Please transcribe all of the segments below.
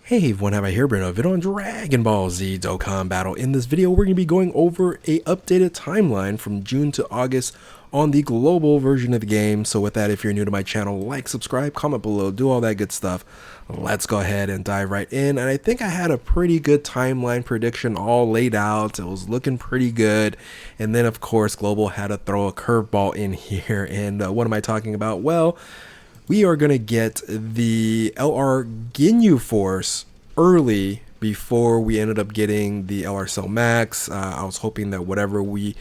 Hey everyone, have I here been a video on Dragon Ball Z Dokkan Battle. In this video, we're going to be going over a updated timeline from June to August on the global version of the game. So with that, if you're new to my channel, like, subscribe, comment below, do all that good stuff. Let's go ahead and dive right in. And I think I had a pretty good timeline prediction all laid out. It was looking pretty good. And then of course, Global had to throw a curveball in here. And what am I talking about? Well, we are going to get the LR Ginyu Force early before we ended up getting the LR Cell Max. I was hoping that whatever we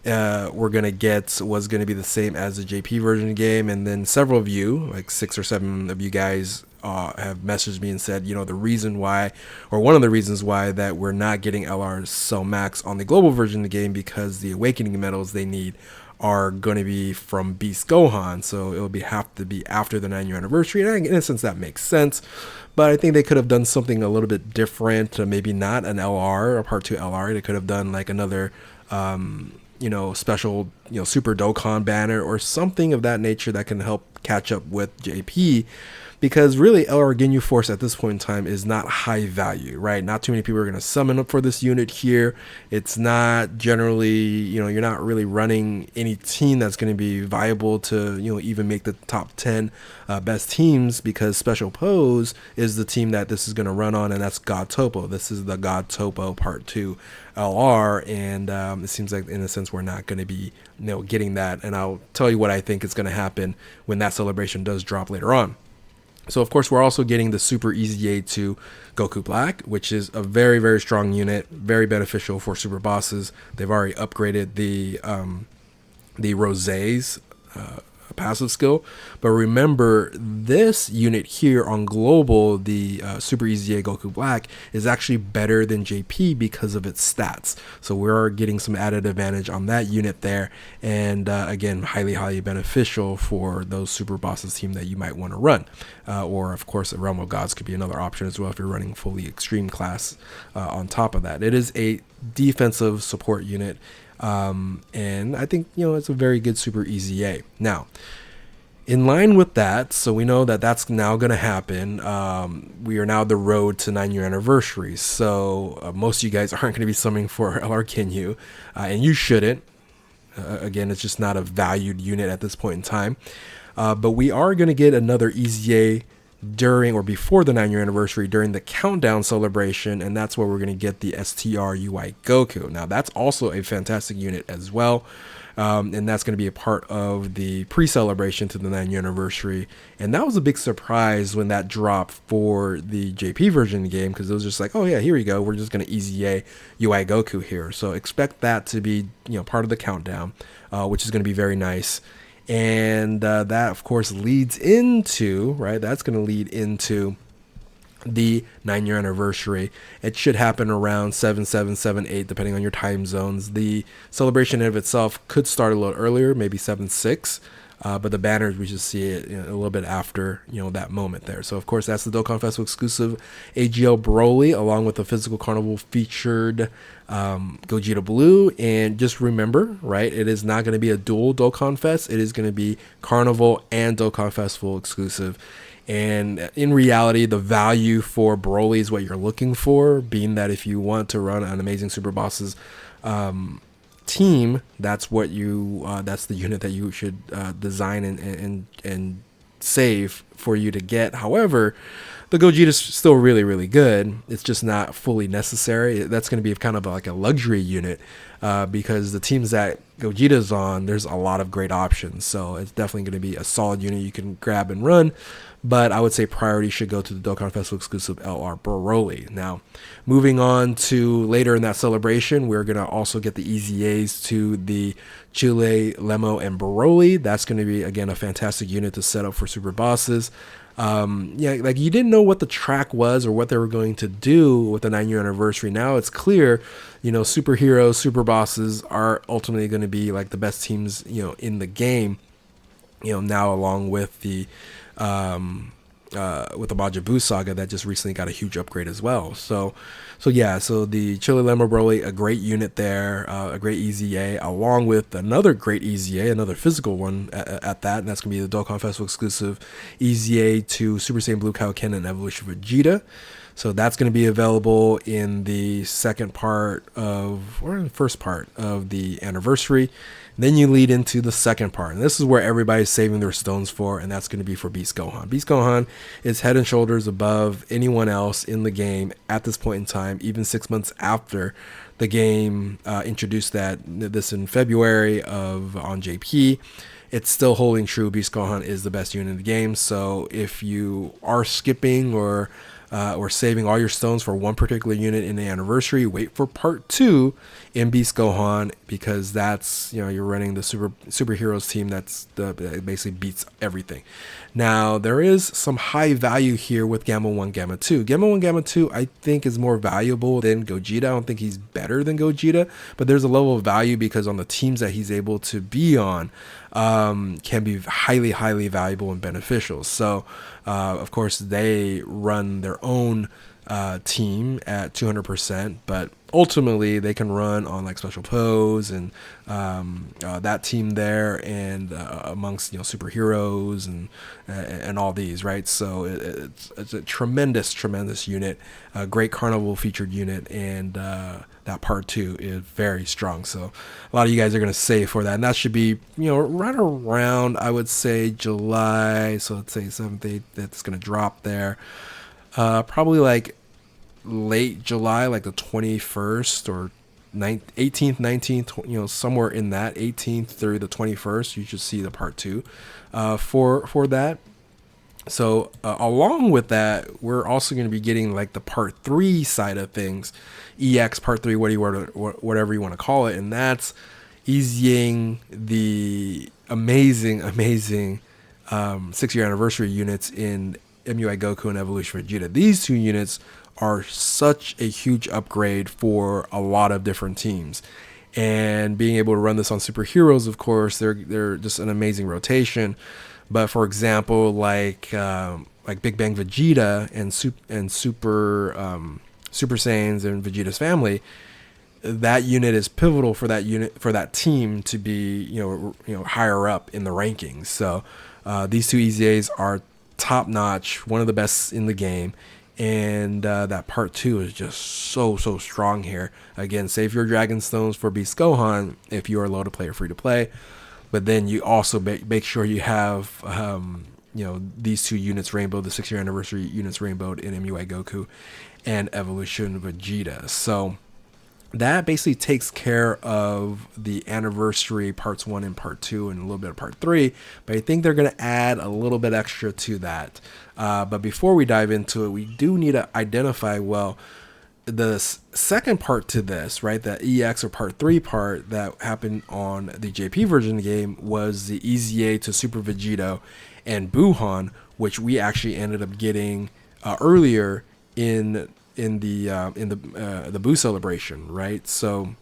were going to get was going to be the same as the JP version of the game. And then several of you, like 6 or 7 of you guys, have messaged me and said, you know, the reason why, or one of the reasons why, that we're not getting LR Cell Max on the global version of the game because the awakening medals they need are going to be from Beast Gohan, so it would have to be after the 9-year anniversary. And in a sense, that makes sense, but I think they could have done something a little bit different. Maybe not an LR, a Part 2 LR. They could have done like another, special, Super Dokkan banner or something of that nature that can help catch up with JP. Because really, LR Ginyu Force at this point in time is not high value, right? Not too many people are going to summon up for this unit here. It's not generally, you're not really running any team that's going to be viable to, even make the top 10 best teams, because Special Pose is the team that this is going to run on, and that's God Toppo. This is the God Toppo Part 2 LR, and it seems like, in a sense, we're not going to be, getting that. And I'll tell you what I think is going to happen when that celebration does drop later on. So, of course, we're also getting the Super EZA to Goku Black, which is a very, very strong unit, very beneficial for super bosses. They've already upgraded the Rosé's passive skill. But remember, this unit here on Global, the Super EZA Goku Black, is actually better than JP because of its stats. So we're getting some added advantage on that unit there. And again, highly, highly beneficial for those super bosses team that you might want to run. Or, of course, a Realm of Gods could be another option as well if you're running fully extreme class on top of that. It is a defensive support unit. And I think, it's a very good Super EZA. Now, in line with that, so we know that that's now going to happen. We are now the road to 9-year anniversary. So most of you guys aren't going to be summoning for LR Ginyu, and you shouldn't. Again, it's just not a valued unit at this point in time. But we are going to get another EZA during or before the 9-year anniversary during the countdown celebration, and that's where we're going to get the STR UI Goku. Now that's also a fantastic unit as well, and that's going to be a part of the pre-celebration to the 9-year anniversary. And that was a big surprise when that dropped for the JP version of the game, because it was just like, oh yeah, here we go, we're just going to EZA UI Goku here. So expect that to be part of the countdown, which is going to be very nice. And that, of course, leads into, that's going to lead into the 9-year anniversary. It should happen around 7/7/7/8, depending on your time zones. The celebration of itself could start a little earlier, maybe 7/6. But the banners, we should see it a little bit after, that moment there. So, of course, that's the Dokkan Festival exclusive AGL Broly, along with the Physical Carnival featured Gogeta Blue. And just remember, it is not going to be a dual Dokkan Fest. It is going to be Carnival and Dokkan Festival exclusive. And in reality, the value for Broly is what you're looking for, being that if you want to run an Amazing Super Bosses team, that's what that's the unit that you should design and save for you to get. However, the Gogeta is still really, really good. It's just not fully necessary. That's going to be kind of like a luxury unit, because the teams that Gogeta's on, there's a lot of great options. So it's definitely going to be a solid unit you can grab and run. But I would say priority should go to the Dokkan Festival exclusive LR Broly. Now, moving on to later in that celebration, we're going to also get the EZAs to the Chile, Lemo, and Broly. That's going to be, again, a fantastic unit to set up for super bosses. Like you didn't know what the track was or what they were going to do with the 9-year anniversary. Now it's clear, superheroes, super bosses are ultimately going to be like the best teams, in the game, now along with the Majin Buu saga that just recently got a huge upgrade as well. So yeah, so the Chili Lemon Broly, a great unit there, a great EZA, along with another great EZA, another physical one at that, and that's gonna be the Dokkan Festival exclusive EZA to Super Saiyan Blue Kaioken and Evolution Vegeta. So that's going to be available in the second part of, or in the first part of the anniversary. Then you lead into the second part. And this is where everybody's saving their stones for, and that's going to be for Beast Gohan. Beast Gohan is head and shoulders above anyone else in the game at this point in time, even 6 months after the game introduced this in February on JP. It's still holding true. Beast Gohan is the best unit in the game. So if you are skipping or saving all your stones for one particular unit in the anniversary, wait for part 2 in Beast Gohan, because that's, you're running the superheroes team that basically beats everything. Now there is some high value here with Gamma 1, Gamma 2. Gamma 1, Gamma 2 I think is more valuable than Gogeta. I don't think he's better than Gogeta, but there's a level of value because on the teams that he's able to be on can be highly valuable and beneficial. So of course they run their own team at 200%, but ultimately they can run on like Special Pose and that team there, and amongst superheroes and all these, right? So it's a tremendous unit, a great Carnival featured unit, and that part 2 is very strong. So a lot of you guys are going to save for that, and that should be right around, I would say, July. So let's say 7th, 8th, that's going to drop there. Probably like late July, like the 21st or 18th, 19th, somewhere in that 18th through the 21st, you should see the part 2 for that. So along with that, we're also going to be getting like the part 3 side of things, EX part 3, whatever you want to call it, and that's EZing the amazing 6-year anniversary units in MUI Goku and Evolution Vegeta. These 2 units are such a huge upgrade for a lot of different teams, and being able to run this on superheroes, of course, they're just an amazing rotation. But for example, like Big Bang Vegeta and Super Saiyans and Vegeta's family, that unit is pivotal for that team to be higher up in the rankings. So these 2 EZAs are top notch, one of the best in the game, and that part 2 is just so strong here. Again, save your Dragon Stones for Beast Gohan if you are low to play or free to play, but then you also make sure you have these 2 units rainbow, the 6-year anniversary units rainbowed in MUI Goku and Evolution Vegeta. So that basically takes care of the anniversary parts 1 and part 2 and a little bit of part 3, but I think they're going to add a little bit extra to that. But before we dive into it, we do need to identify, well, the second part to this, right, the EX or part 3 part that happened on the JP version of the game was the EZA to Super Vegito and Buuhan, which we actually ended up getting earlier in the Buu celebration, right? So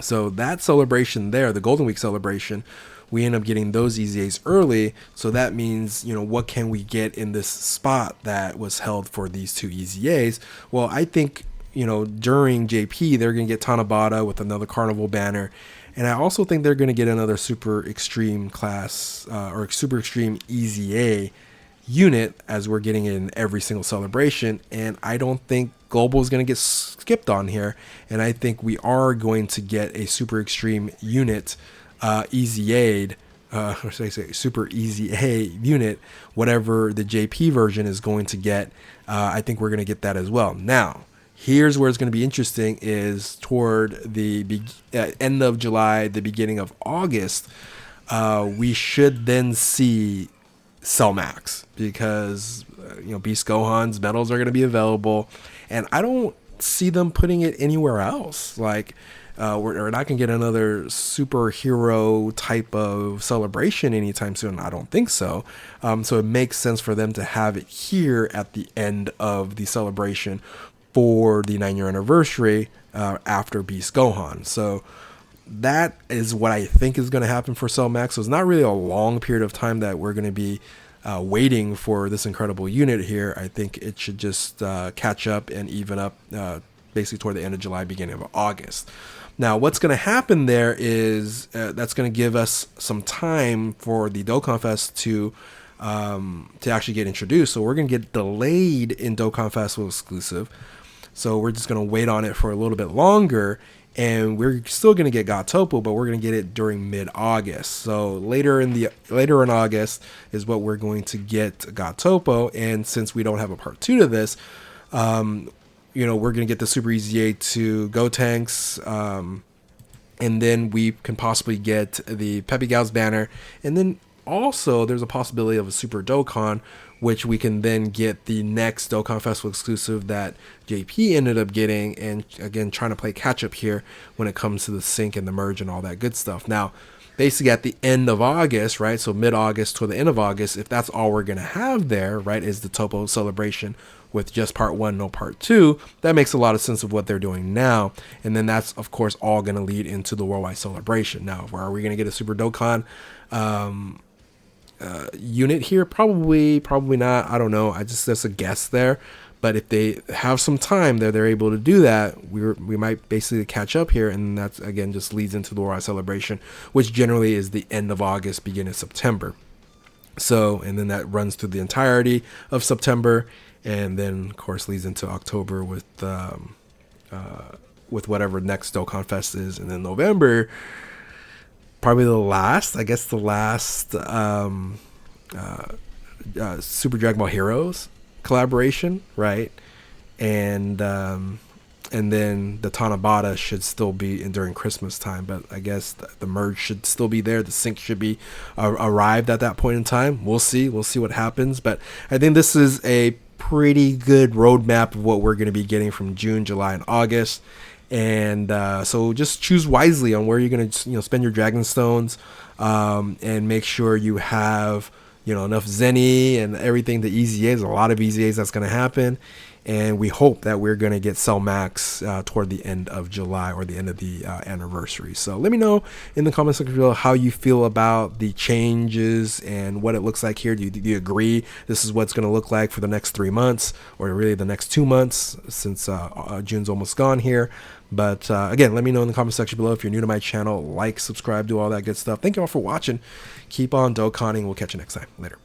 that celebration there, the Golden Week celebration, we end up getting those EZAs early. So that means, what can we get in this spot that was held for these 2 EZAs? Well, I think, during JP, they're going to get Tanabata with another Carnival banner. And I also think they're going to get another Super Extreme class or Super Extreme EZA unit, as we're getting it in every single celebration. And I don't think Global is going to get skipped on here, and I think we are going to get a Super Extreme unit EZA'd, or should I say Super EZA unit, whatever the JP version is going to get. I think we're going to get that as well. Now here's where it's going to be interesting, is toward the end of July, the beginning of August, we should then see Cell Max, because Beast Gohan's medals are going to be available, and I don't see them putting it anywhere else. Like we're not going to get another superhero type of celebration anytime soon. I don't think so. So it makes sense for them to have it here at the end of the celebration for the 9-year anniversary after Beast Gohan. So that is what I think is going to happen for Cell Max. So it's not really a long period of time that we're going to be waiting for this incredible unit here, I think it should just catch up and even up basically toward the end of July, beginning of August. Now, what's going to happen there is that's going to give us some time for the Dokkan Fest to actually get introduced. So we're going to get delayed in Dokkan Festival exclusive. So we're just going to wait on it for a little bit longer, and we're still going to get Toppo, but we're going to get it during mid-August. So later in August is what we're going to get Toppo, and since we don't have a part 2 to this, you know, we're going to get the Super EZA to Gotenks, and then we can possibly get the Peppy Gal's banner, and then also there's a possibility of a Super Dokkan, which we can then get the next Dokkan Festival exclusive that JP ended up getting, and again, trying to play catch up here when it comes to the sync and the merge and all that good stuff. Now, basically at the end of August, right, so mid-August to the end of August, if that's all we're going to have there, right, is the Toppo celebration with just part 1, no part 2, that makes a lot of sense of what they're doing now. And then that's, of course, all going to lead into the worldwide celebration. Now, where are we going to get a Super Dokkan unit here? Probably not. I don't know. That's a guess there. But if they have some time there, they're able to do that, we might basically catch up here, and that's, again, just leads into the worldwide celebration, which generally is the end of August, beginning of September. So, and then that runs through the entirety of September, and then of course leads into October with whatever next Dokkan Fest is, and then November, probably the last Super Dragon Ball Heroes collaboration, right? And then the Tanabata should still be in during Christmas time, but I guess the merge should still be there. The sync should be arrived at that point in time. We'll see what happens, but I think this is a pretty good roadmap of what we're going to be getting from June, July, and August. And so just choose wisely on where you're going to spend your Dragon Stones, and make sure you have enough Zenny and everything. The EZAs, a lot of EZAs that's going to happen, and we hope that we're going to get Cell Max toward the end of July or the end of the anniversary. So let me know in the comment section below how you feel about the changes and what it looks like here. Do you agree this is what's going to look like for the next 3 months, or really the next 2 months, since June's almost gone here? But again, let me know in the comment section below. If you're new to my channel, like, subscribe, do all that good stuff. Thank you all for watching. Keep on Dokkaning. We'll catch you next time. Later.